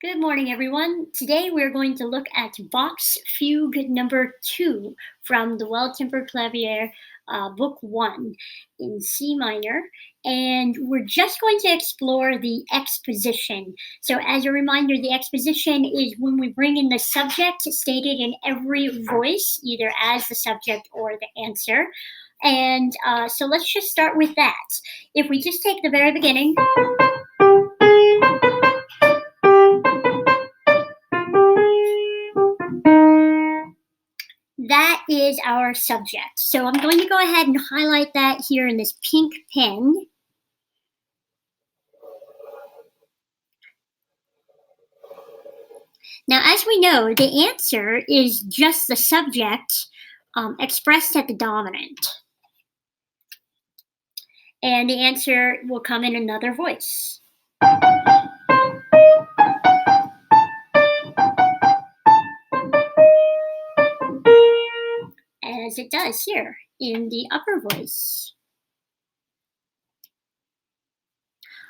Good morning, everyone. Today we're going to look at Bach's Fugue number 2 from the Well-Tempered Clavier, Book 1 in C minor. And we're just going to explore the exposition. So, as a reminder, the exposition is when we bring in the subject stated in every voice, either as the subject or the answer. And so let's just start with that. If we just take the very beginning, that is our subject. So I'm going to go ahead and highlight that here in this pink pen. Now, as we know, the answer is just the subject expressed at the dominant. And the answer will come in another voice. As it does here in the upper voice.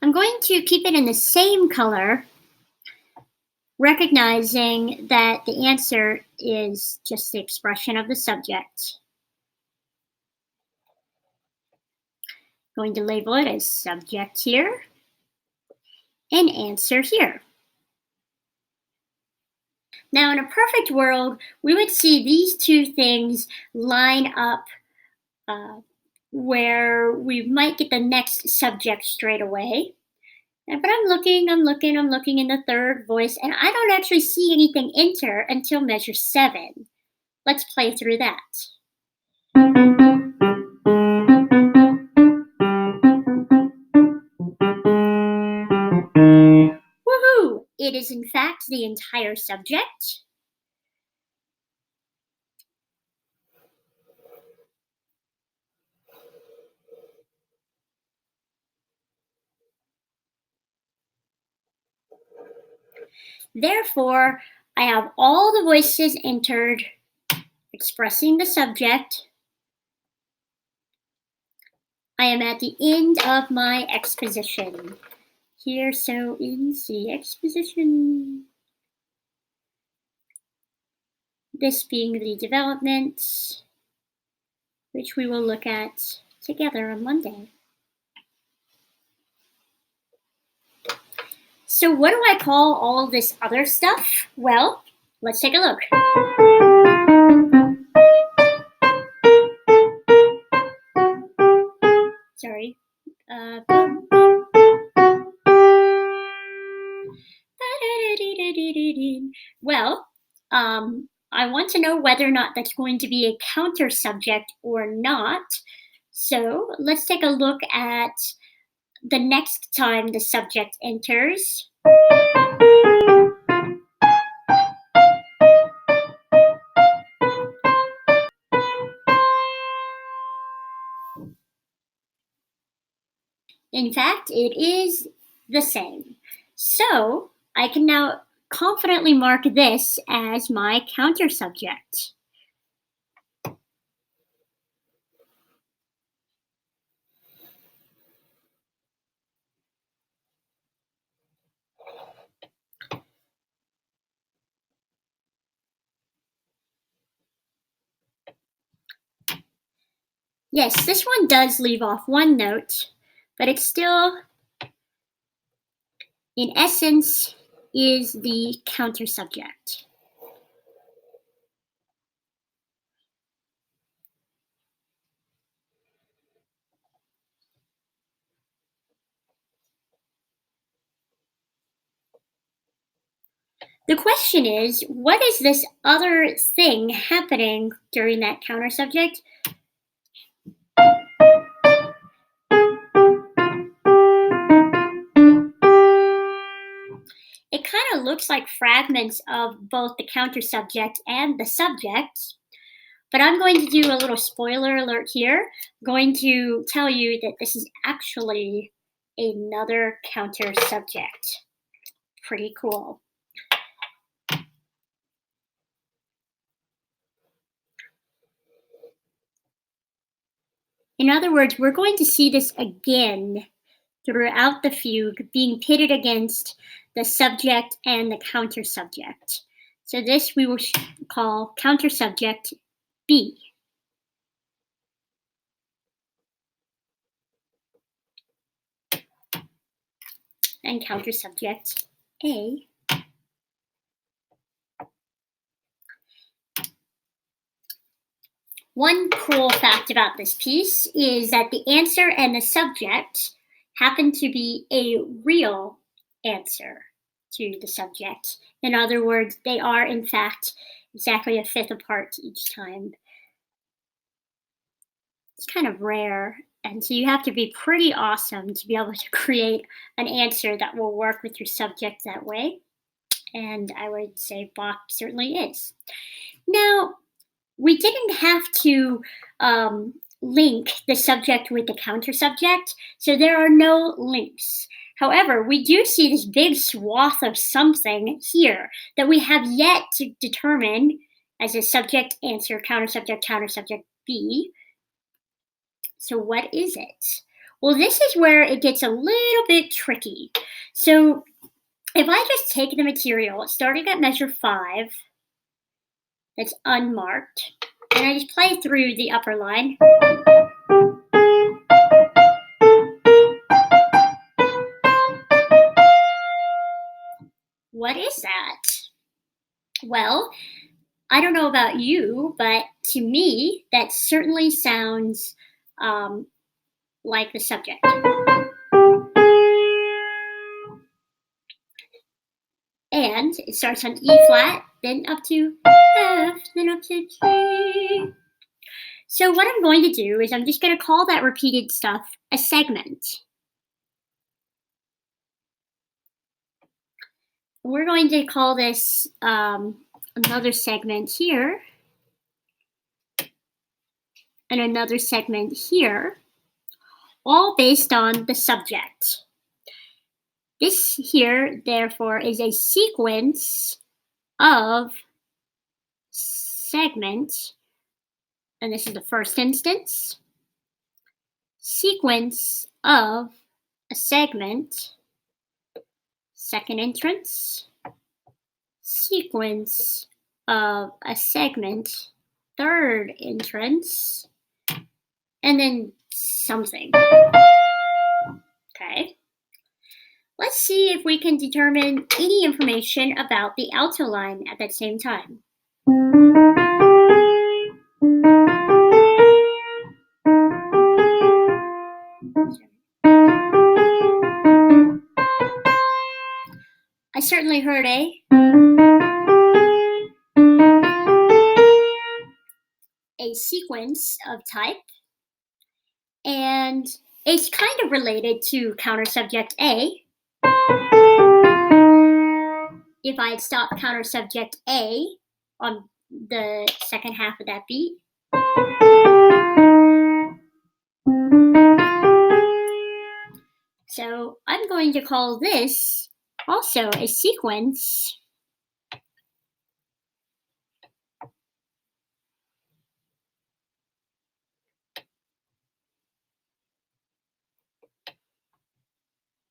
I'm going to keep it in the same color, recognizing that the answer is just the expression of the subject. Going to label it as subject here and answer here. Now, in a perfect world, we would see these two things line up where we might get the next subject straight away. But I'm looking in the third voice, and I don't actually see anything enter until measure 7. Let's play through that. Woohoo! It is in fact the entire subject. Therefore, I have all the voices entered expressing the subject. I am at the end of my exposition. Here, so in the exposition. This being the development, which we will look at together on Monday. So what do I call all this other stuff? Well, let's take a look. Sorry. Well, I want to know whether or not that's going to be a counter subject or not. So let's take a look at the next time the subject enters. In fact, it is the same. So I can now confidently mark this as my counter subject. Yes, this one does leave off one note, but it still, in essence, is the counter subject. The question is, what is this other thing happening during that counter subject? It kind of looks like fragments of both the counter subject and the subject, but I'm going to do a little spoiler alert here. I'm going to tell you that this is actually another counter subject. Pretty cool. In other words, we're going to see this again throughout the fugue, being pitted against the subject and the counter subject. So this we will call counter subject B. And counter subject A. One cool fact about this piece is that the answer and the subject happen to be a real answer to the subject. In other words, they are in fact exactly a fifth apart each time. It's kind of rare, and so you have to be pretty awesome to be able to create an answer that will work with your subject that way. And I would say Bach certainly is. Now, we didn't have to link the subject with the counter subject, so there are no links. However, we do see this big swath of something here that we have yet to determine as a subject, answer, counter subject B. So what is it? Well, this is where it gets a little bit tricky. So if I just take the material starting at measure 5, that's unmarked, and I just play through the upper line. What is that? Well, I don't know about you, but to me, that certainly sounds like the subject. And it starts on E flat, then up to F, then up to G. So what I'm going to do is I'm just going to call that repeated stuff a segment. We're going to call this another segment here, and another segment here, all based on the subject. This here, therefore, is a sequence of segments, and this is the first instance, sequence of a segment, second entrance, sequence of a segment, third entrance, and then something. Okay. Let's see if we can determine any information about the alto line at that same time. I certainly heard a sequence of type, and it's kind of related to counter subject A. If I had stopped counter subject A on the second half of that beat, so I'm going to call this also a sequence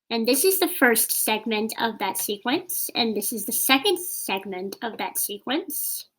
and this is the first segment of that sequence, and this is the second segment of that sequence.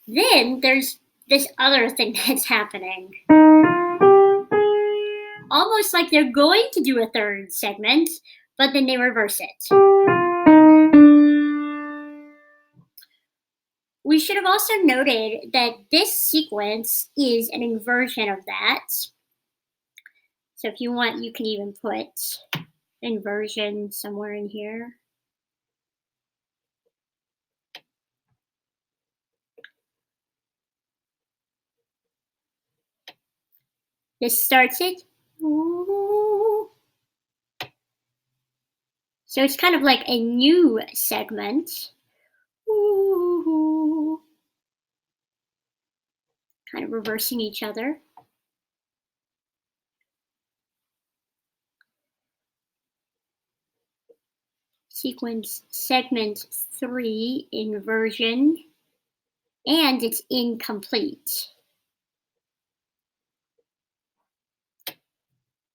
Then there's this other thing that's happening. Almost like they're going to do a third segment, but then they reverse it. We should have also noted that this sequence is an inversion of that. So if you want, you can even put inversion somewhere in here. This starts it. Ooh. So it's kind of like a new segment. Ooh. Kind of reversing each other. Sequence segment 3 inversion, and it's incomplete.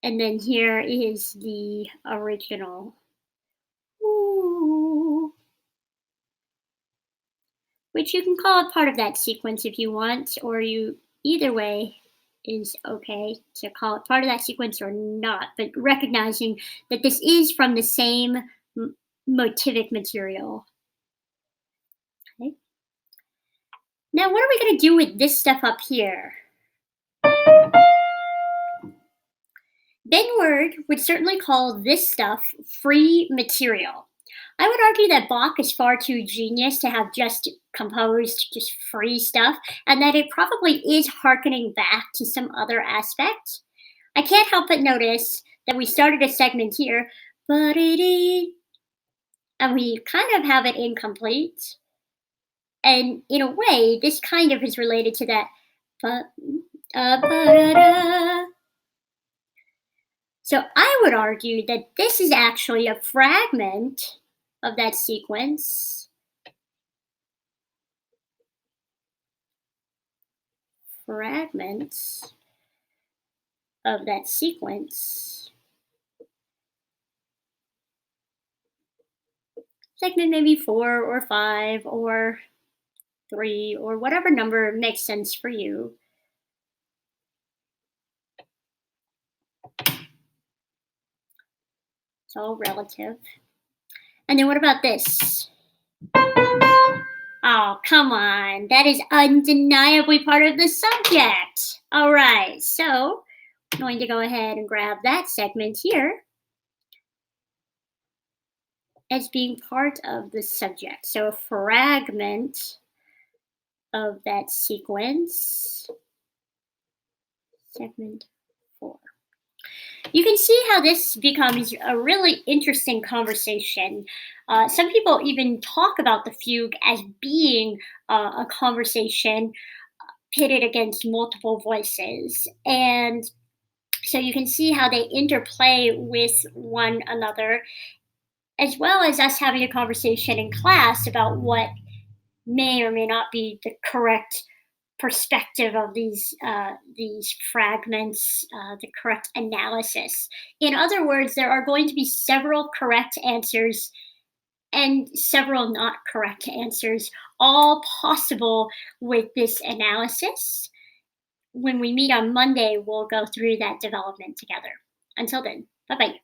And then here is the original. Ooh, which you can call it part of that sequence if you want, or you either way is okay to call it part of that sequence or not, but recognizing that this is from the same motivic material. Okay. Now, what are we going to do with this stuff up here? Benward would certainly call this stuff free material. I would argue that Bach is far too genius to have just composed just free stuff, and that it probably is harkening back to some other aspect. I can't help but notice that we started a segment here, but it is, and we kind of have it incomplete. And in a way, this kind of is related to that. But, ba-da-da. So I would argue that this is actually a fragment of that sequence. Fragments of that sequence. Segment maybe 4 or 5 or 3 or whatever number makes sense for you. It's all relative. And then what about this? Oh, come on. That is undeniably part of the subject. All right. So I'm going to go ahead and grab that segment here as being part of the subject. So a fragment of that sequence. Segment 4. You can see how this becomes a really interesting conversation. Some people even talk about the fugue as being a conversation pitted against multiple voices. And so you can see how they interplay with one another, as well as us having a conversation in class about what may or may not be the correct perspective of these fragments, the correct analysis. In other words, there are going to be several correct answers and several not correct answers, all possible with this analysis. When we meet on Monday, we'll go through that development together. Until then, bye bye.